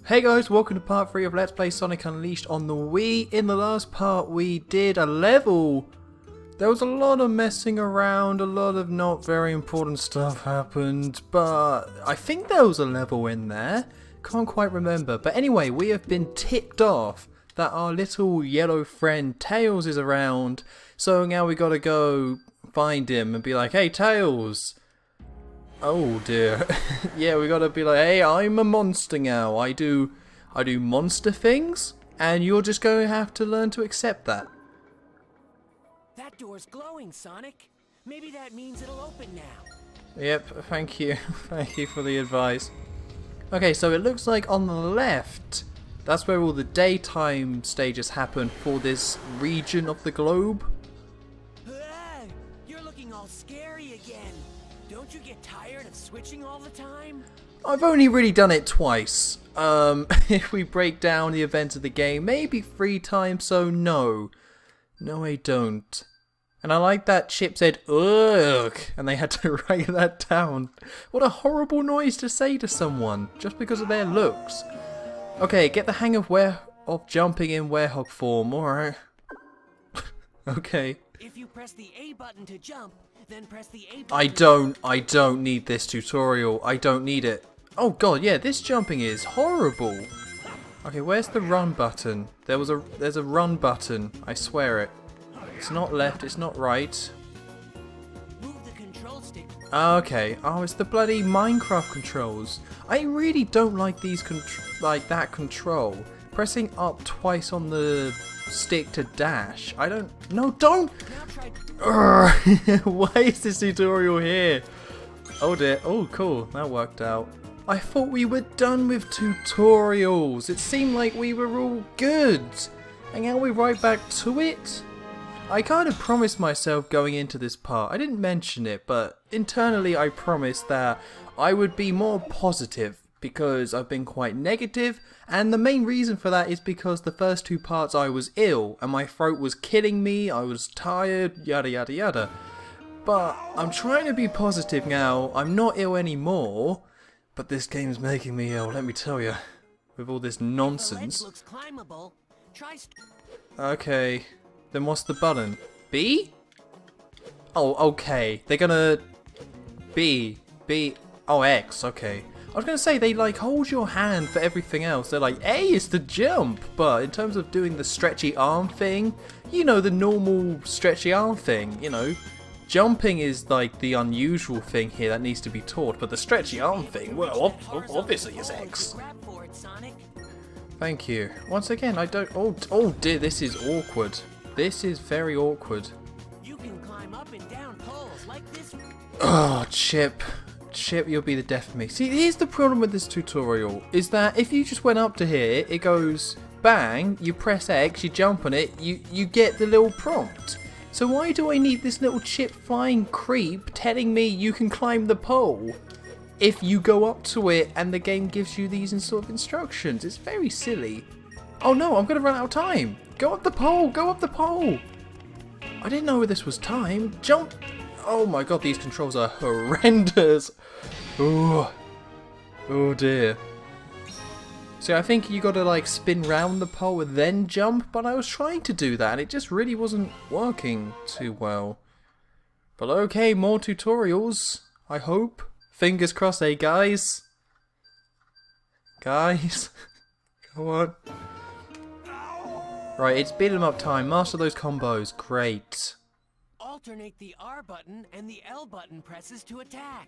Hey guys, welcome to part 3 of Let's Play Sonic Unleashed on the Wii. In the last part we did a level. There was a lot of messing around, a lot of not very important stuff happened, but I think there was a level in there. Can't quite remember, but anyway, we have been tipped off that our little yellow friend Tails is around, so now we gotta go find him and be like, hey Tails! Oh dear. Yeah, we gotta be like, hey, I'm a monster now. I do monster things, and you're just going to have to learn to accept that. That door's glowing, Sonic. Maybe that means it'll open now. Yep, thank you. Thank you for the advice. Okay, so it looks like on the left, that's where all the daytime stages happen for this region of the globe. Hey, you're looking all scary again. Don't you get tired of switching all the time? I've only really done it twice. If we break down the events of the game, maybe 3 times, so no. No, I don't. And I like that Chip said, ugh, and they had to write that down. What a horrible noise to say to someone, just because of their looks. Okay, get the hang of jumping in werehog form, alright. Okay. If you press the A button to jump, then press the A button I don't need this tutorial. I don't need it. Oh god, yeah, this jumping is horrible. Okay, where's the run button? There's a run button. I swear it. It's not left, it's not right. Move the control stick. Okay. Oh, it's the bloody Minecraft controls. I really don't like these that control. Pressing up twice on the stick to dash. I don't. No, don't. Now try. Why is this tutorial here? Oh dear. Oh, cool. That worked out. I thought we were done with tutorials. It seemed like we were all good. And now we're right back to it. I kind of promised myself going into this part. I didn't mention it, but internally I promised that I would be more positive because I've been quite negative, and the main reason for that is because the first 2 parts I was ill and my throat was killing me, I was tired, yada yada yada. But I'm trying to be positive now. I'm not ill anymore, but this game's making me ill, let me tell you, with all this nonsense. The ledge looks climbable. Try Okay, then what's the button? B? Oh, okay. They're gonna... B. Oh, X, okay. I was gonna say, they like hold your hand for everything else. They're like, A is to jump, but in terms of doing the stretchy arm thing, you know, the normal stretchy arm thing, you know. Jumping is like the unusual thing here that needs to be taught, but the stretchy arm thing, well, obviously is X. grab for it, Sonic. Thank you. Once again, I don't... Oh dear, this is awkward. This is very awkward. You can climb up and down poles like this. Oh, Chip. Chip, you'll be the death of me. See, here's the problem with this tutorial, is that if you just went up to here, it goes bang, you press X, you jump on it, you get the little prompt. So why do I need this little Chip flying creep telling me you can climb the pole if you go up to it and the game gives you these sort of instructions? It's very silly. Oh no, I'm going to run out of time. Go up the pole, go up the pole. I didn't know this was time. Jump. Oh my god, these controls are horrendous. Ooh. Oh dear. So I think you gotta like spin round the pole and then jump, but I was trying to do that and it just really wasn't working too well. But okay, more tutorials, I hope. Fingers crossed, eh guys? Guys? Come on. Right, it's beat 'em up time. Master those combos. Great. Alternate the R button and the L button presses to attack.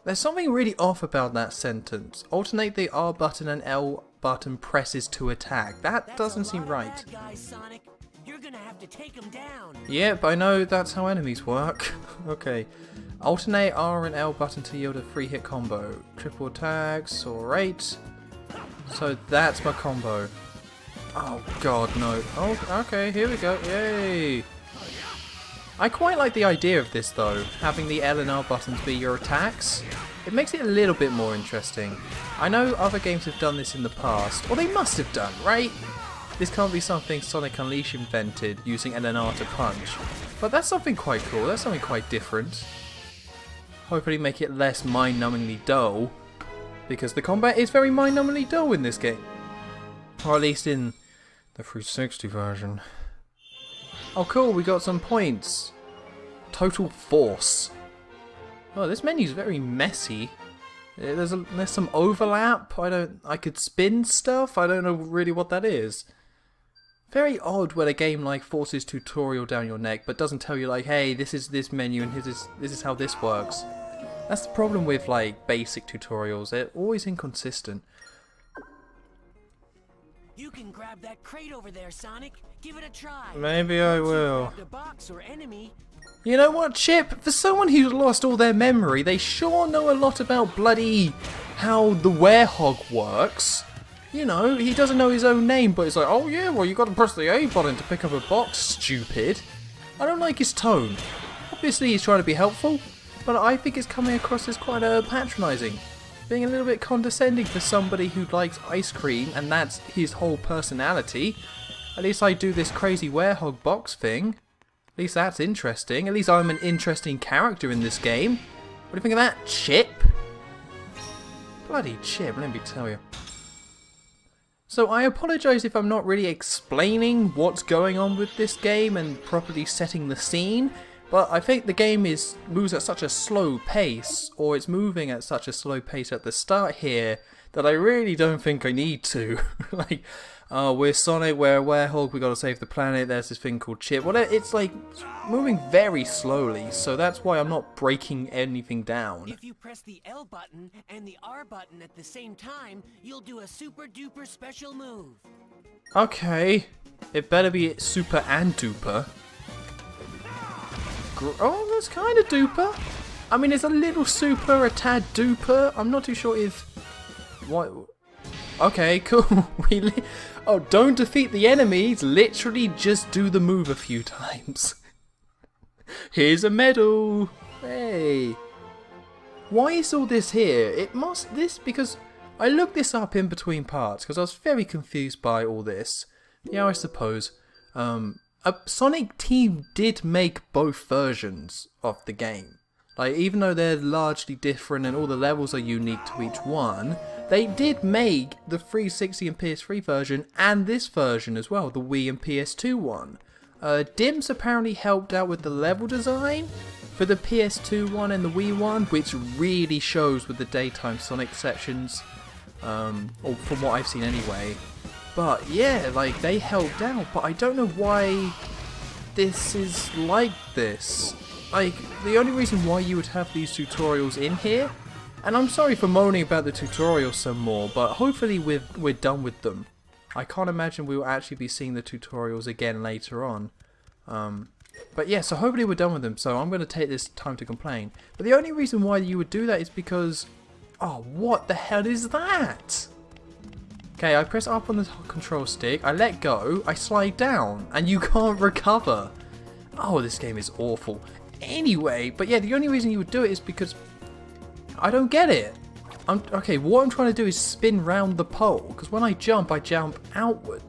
There's something really off about that sentence. Alternate the R button and L button presses to attack. That doesn't seem right. Bad guys, Sonic. You're gonna have to take them down. Yep, I know that's how enemies work. Okay. Alternate R and L button to yield a 3-hit combo. Triple attacks, alright. So that's my combo. Oh god, no. Oh, okay, here we go. Yay! I quite like the idea of this though, having the L and R buttons be your attacks. It makes it a little bit more interesting. I know other games have done this in the past, or they must have done, right? This can't be something Sonic Unleashed invented, using L and R to punch. But that's something quite cool, that's something quite different. Hopefully make it less mind-numbingly dull. because the combat is very mind-numbingly dull in this game. Or at least in the 360 version. Oh cool, we got some points. Total force. Oh, this menu's very messy. There's some overlap. I could spin stuff. I don't know really what that is. Very odd when a game like forces tutorial down your neck, but doesn't tell you like, hey, this is this menu and this is how this works. That's the problem with like basic tutorials. They're always inconsistent. You can grab that crate over there, Sonic. Give it a try. Maybe I will. Grab the box or enemy. You know what, Chip? For someone who's lost all their memory, they sure know a lot about bloody how the werehog works. You know, he doesn't know his own name, but it's like, oh yeah, well you got to press the A button to pick up a box, stupid. I don't like his tone. Obviously he's trying to be helpful, but I think it's coming across as quite patronising. Being a little bit condescending for somebody who likes ice cream, and that's his whole personality. At least I do this crazy werehog box thing. At least that's interesting. At least I'm an interesting character in this game. What do you think of that, Chip? Bloody Chip, let me tell you. So I apologise if I'm not really explaining what's going on with this game and properly setting the scene, but I think the game moves at such a slow pace, or it's moving at such a slow pace at the start here, that I really don't think I need to. Like, oh, we're Sonic, we're a werehog, we gotta save the planet, there's this thing called Chip. Well, it's like moving very slowly, so that's why I'm not breaking anything down. If you press the L button and the R button at the same time, you'll do a super duper special move. Okay, it better be super and duper. Oh, that's kind of duper. I mean, it's a little super, a tad duper. I'm not too sure if... What? Okay, cool. Oh, don't defeat the enemies. Literally just do the move a few times. Here's a medal. Hey. Why is all this here? Because I looked this up in between parts because I was very confused by all this. Yeah, I suppose. Sonic Team did make both versions of the game. Like, even though they're largely different and all the levels are unique to each one, they did make the 360 and PS3 version and this version as well, the Wii and PS2 one. Dims apparently helped out with the level design for the PS2 one and the Wii one, which really shows with the daytime Sonic sections, or from what I've seen anyway. But yeah, like, they helped out, but I don't know why this is like this. Like, the only reason why you would have these tutorials in here, and I'm sorry for moaning about the tutorials some more, but hopefully we're done with them. I can't imagine we will actually be seeing the tutorials again later on. But yeah, so hopefully we're done with them, so I'm going to take this time to complain. But the only reason why you would do that is because... Oh, what the hell is that? Okay, I press up on the control stick, I let go, I slide down, and you can't recover. Oh, this game is awful. Anyway, but yeah, the only reason you would do it is because I don't get it. Okay, what I'm trying to do is spin round the pole, because when I jump outward.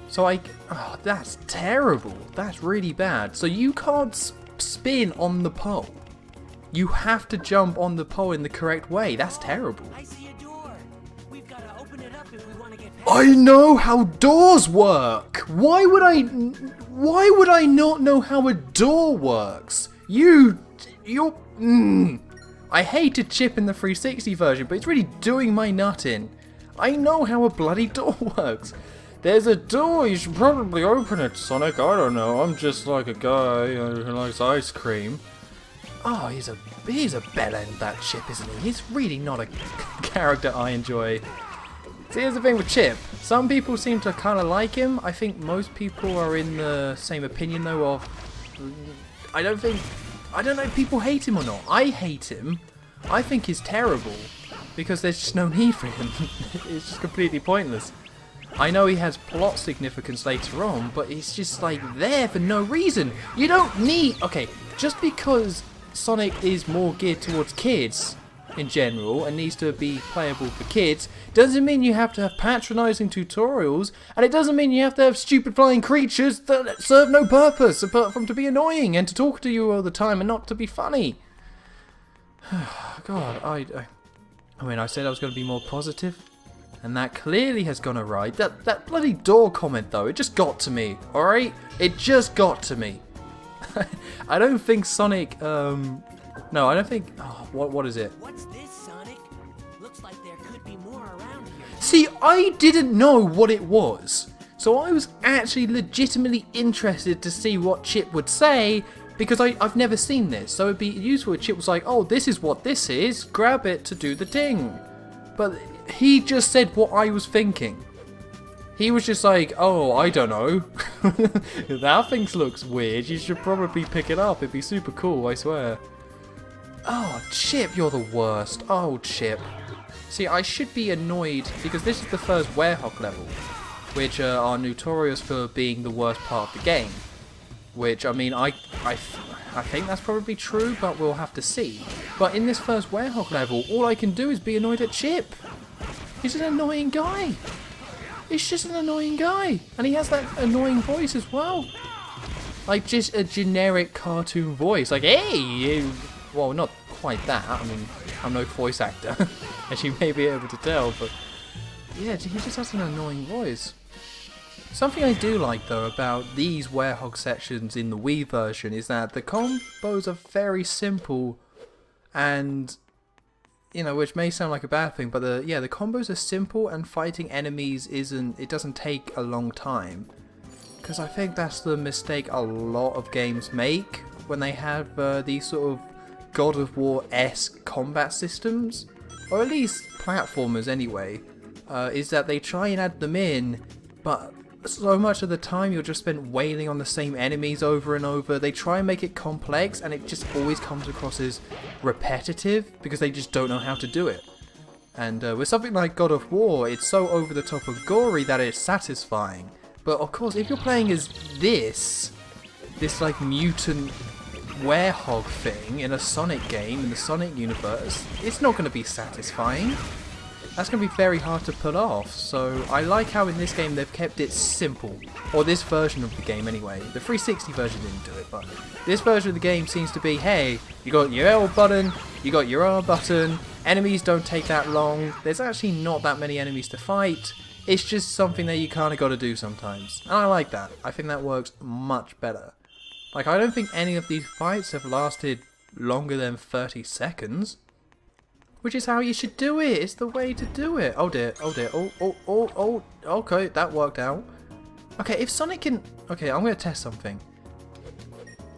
So oh, that's terrible. That's really bad. So you can't spin on the pole. You have to jump on the pole in the correct way. That's terrible. I see a door. We've got to open it up if we want to get past. I know how doors work. Why would I not know how a door works? I hated Chip in the 360 version, but it's really doing my nut in. I know how a bloody door works. There's a door, you should probably open it, Sonic. I don't know, I'm just like a guy who likes ice cream. Oh, he's a bellend, that Chip, isn't he? He's really not a character I enjoy. See, here's the thing with Chip. Some people seem to kind of like him. I think most people are in the same opinion, though, of... I don't know if people hate him or not. I hate him. I think he's terrible. Because there's just no need for him. It's just completely pointless. I know he has plot significance later on, but he's just, like, there for no reason. You don't need... Okay, just because Sonic is more geared towards kids in general and needs to be playable for kids doesn't mean you have to have patronising tutorials, and it doesn't mean you have to have stupid flying creatures that serve no purpose apart from to be annoying and to talk to you all the time and not to be funny. God, I mean, I said I was going to be more positive, and that clearly has gone awry. That bloody door comment, though, it just got to me, alright? It just got to me. I don't think Sonic, no, I don't think, oh, what is it? What's this, Sonic? Looks like there could be more around here. See, I didn't know what it was, so I was actually legitimately interested to see what Chip would say, because I've never seen this, so it'd be useful if Chip was like, oh, this is what this is, grab it to do the thing. But he just said what I was thinking. He was just like, oh, I don't know. That thing looks weird, you should probably pick it up, it'd be super cool, I swear. Oh, Chip, you're the worst. Oh, Chip. See, I should be annoyed, because this is the first Werehog level, which are notorious for being the worst part of the game. Which, I mean, I think that's probably true, but we'll have to see. But in this first Werehog level, all I can do is be annoyed at Chip. He's an annoying guy. He's just an annoying guy. And he has that annoying voice as well. Like, just a generic cartoon voice. Like, hey! Well, not quite that. I mean, I'm no voice actor, as you may be able to tell. But, yeah, he just has an annoying voice. Something I do like, though, about these Werehog sections in the Wii version is that the combos are very simple and, you know, which may sound like a bad thing, but the combos are simple and fighting enemies doesn't take a long time. Because I think that's the mistake a lot of games make when they have these sort of God of War-esque combat systems, or at least platformers anyway, is that they try and add them in, but so much of the time you'll just spend wailing on the same enemies over and over. They try and make it complex and it just always comes across as repetitive because they just don't know how to do it. And with something like God of War, it's so over the top and gory that it's satisfying. But of course, if you're playing as this like mutant Werehog thing in a Sonic game, in the Sonic universe, it's not going to be satisfying. That's going to be very hard to pull off, so I like how in this game they've kept it simple. Or this version of the game anyway. The 360 version didn't do it, but this version of the game seems to be, hey, you got your L button, you got your R button, enemies don't take that long, there's actually not that many enemies to fight, it's just something that you kind of got to do sometimes. And I like that, I think that works much better. Like, I don't think any of these fights have lasted longer than 30 seconds. Which is how you should do it. It's the way to do it. Oh dear. Oh dear. Oh. Okay, that worked out. Okay, if Sonic can... Okay, I'm going to test something.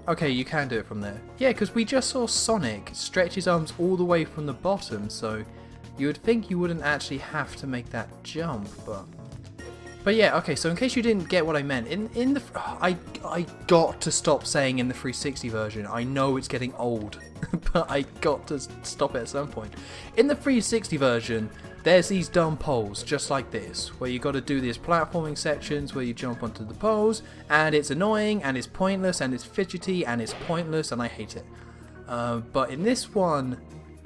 Okay, you can do it from there. Yeah, because we just saw Sonic stretch his arms all the way from the bottom, so you would think you wouldn't actually have to make that jump, but... But yeah, okay, so in case you didn't get what I meant, in the... I got to stop saying in the 360 version. I know it's getting old, but I got to stop it at some point. In the 360 version, there's these dumb poles, just like this, where you got to do these platforming sections where you jump onto the poles, and it's annoying, and it's pointless, and it's fidgety, and it's pointless, and I hate it. But in this one,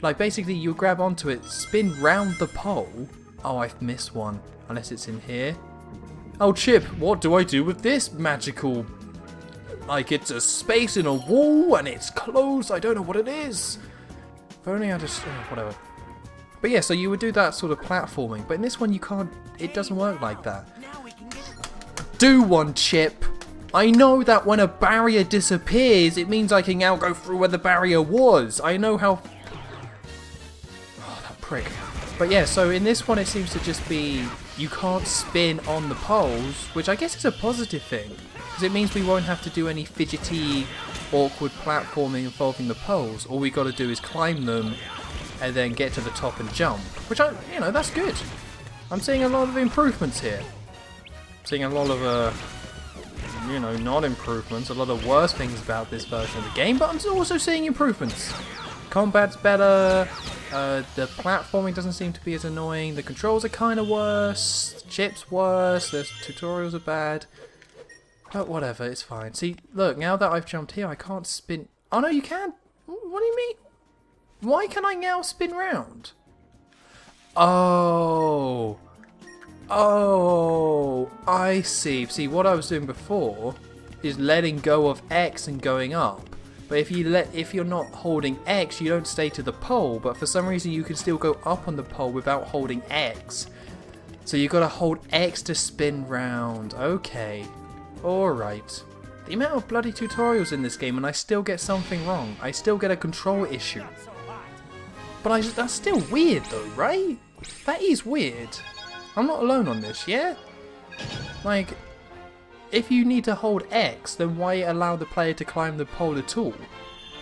like basically you grab onto it, spin round the pole. Oh, I've missed one, unless it's in here. Oh, Chip, what do I do with this magical... Like, it's a space in a wall, and it's closed, I don't know what it is. If only I just... whatever. But yeah, so you would do that sort of platforming, but in this one you can't... It doesn't work like that. Do one, Chip! I know that when a barrier disappears, it means I can now go through where the barrier was. I know how... Oh, that prick. But yeah, so in this one it seems to just be... You can't spin on the poles, which I guess is a positive thing. Because it means we won't have to do any fidgety, awkward platforming involving the poles. All we got to do is climb them and then get to the top and jump. Which, you know, that's good. I'm seeing a lot of improvements here. Seeing a lot of, you know, not improvements. A lot of worse things about this version of the game. But I'm also seeing improvements. Combat's better. The platforming doesn't seem to be as annoying. The controls are kind of worse. Chip's worse. The tutorials are bad. But whatever, it's fine. See, look, now that I've jumped here, I can't spin... Oh no, you can! What do you mean? Why can I now spin round? Oh... Oh... I see. See, what I was doing before is letting go of X and going up. But if you're not holding X, you don't stay to the pole. But for some reason, you can still go up on the pole without holding X. So you gotta hold X to spin round. Okay, all right. The amount of bloody tutorials in this game, and I still get something wrong. I still get a control issue. But that's still weird, though, right? That is weird. I'm not alone on this, yeah? Like, if you need to hold X, then why allow the player to climb the pole at all?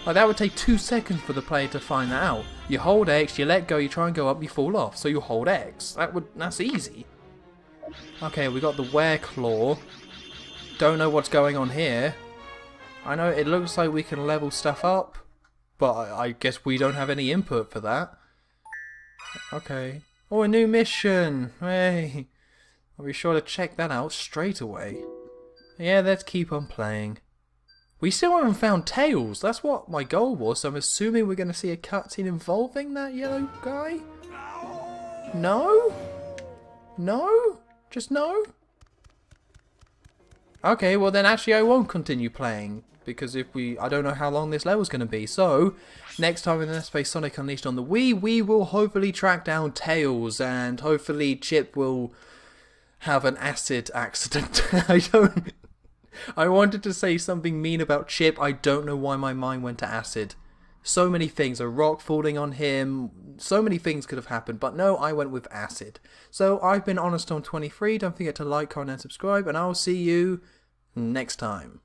Like, that would take 2 seconds for the player to find that out. You hold X, you let go, you try and go up, you fall off. So you hold X. That's easy. Okay, we got the Wereclaw. Don't know what's going on here. I know it looks like we can level stuff up, but I guess we don't have any input for that. Okay. Oh, a new mission! Hey! I'll be sure to check that out straight away. Yeah, let's keep on playing. We still haven't found Tails. That's what my goal was, so I'm assuming we're going to see a cutscene involving that yellow guy? No? No? Just no? Okay, well then actually I won't continue playing, because I don't know how long this level's going to be. So, next time in Let's Play Sonic Unleashed on the Wii, we will hopefully track down Tails, and hopefully Chip will have an acid accident. I wanted to say something mean about Chip. I don't know why my mind went to acid. So many things, a rock falling on him, so many things could have happened, but no, I went with acid. So I've been HonestTom23, don't forget to like, comment and subscribe, and I'll see you next time.